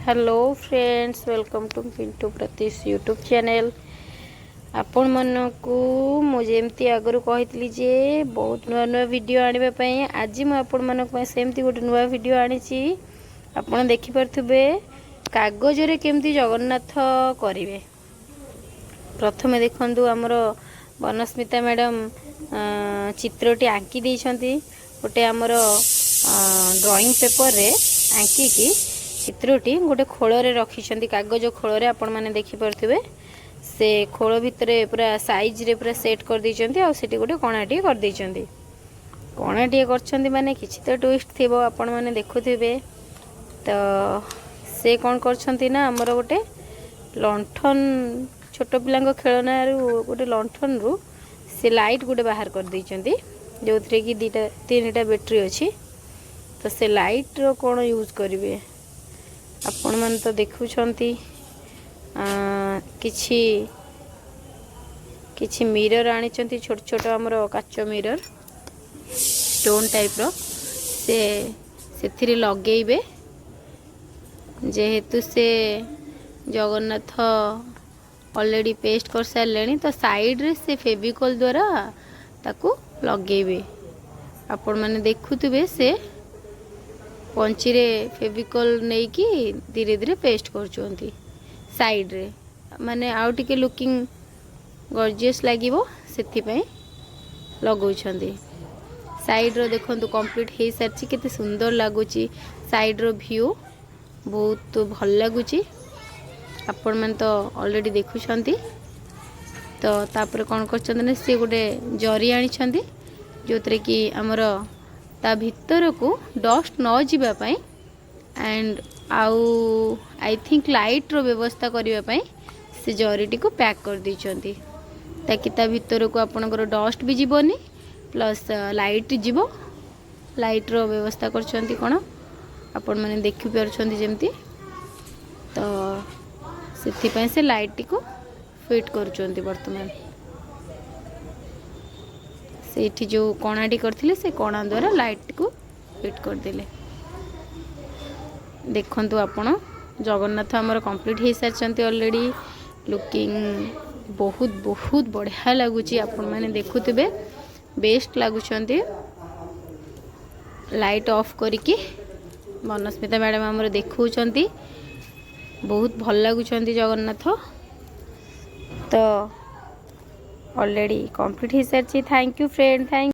Hello friends, welcome to Pintu Pratish YouTube channel. आपण मानकु मुझे आगु कही जे बहुत नुआ नुआ वीडियो आने आज मुझे सेमती गोटे नुआ वीडियो आनी। आपड़ देखिपे कागज रे केमती जगन्नाथ करेंगे। प्रथमे देखु आमर बनस्मिता मैडम चित्रटी आंकी देइछंती। गोटे आमर ड्राइंग पेपर रे आंकी चित्रटी गोटे खोल रखी कागज खोल आपण मैंने देखिपे से खोल भितर पूरा साइज रे पूरा सेट कर देइछंती। आ सेठी गोटे कणाटी कर देइछंती। कणाटी करछंती माने किछि तो ट्विस्ट थिबो आपण मैंने देखुथिबे। तो से कौन करछंती ना हमर गोटे लंठन छोट पिलांग खेलना गोटे लंठन रु से लाइट गोटे बाहर कर देइछंती जो थरे कि दीटा तीनटा बैटरी अछि। तो से लाइट रो कोन यूज करिवे आपण मन तो देखुछंती। किछि किछि मिरर आनिछंती छोट छोट हमर काच मिरर स्टोन टाइप रो से सेथिरे लगेइबे। जेहेतु से जगन्नाथ ऑलरेडी पेस्ट कर सारे तो साइड रे से फेविकॉल द्वारा ताकू लगेइबे। आपण माने देखुथिबे से पंची रे फेविकॉल नहीं कि धीरे धीरे पेस्ट करचोंती साइड रे माने आउ टिके लुकिंग गॉर्जियस लागिवो सेथि पई लगौछंती। साइड रो देखंतु कंप्लीट हे सारछि केते सुंदर लागुची। साइड रो व्यू बहुत भल लागुची। आपण मन तो ऑलरेडी देखुछंती। तो तापर कोन करछंती ने से गोटे जरी आनिछंती जोतरे कि हमर ता भीतर को डस्ट न जीवा पाई एंड आउ आई थिंक लाइट रो व्यवस्था करिवा पाई से जरीटी को पैक कर दैछंती ताकि ता भीतर को आपनकर डस्ट भी जीवनी प्लस लाइट जीवो। लाइट रो व्यवस्था करछंती कोन आपण माने देखि परछंती जेमती। तो सेथि पई से लाइट को फिट करछंती। वर्तमान सेठी जो कणाटी करथिले से कणा द्वारा लाइट को फिट कर देले। देखंतु आपण जगन्नाथ हमर कंप्लीट हे सारचंती ऑलरेडी। लुकिंग बहुत बहुत बढ़िया लागुची। आपण माने देखुथिबे बेस्ट लागुचंती। लाइट ऑफ करिकी बनस्मिता मैडम हमर देखुचंती बहुत भल लागुचंती जगन्नाथ। तो ऑलरेडी कंप्लीट हो सारी। Thank you friend, thank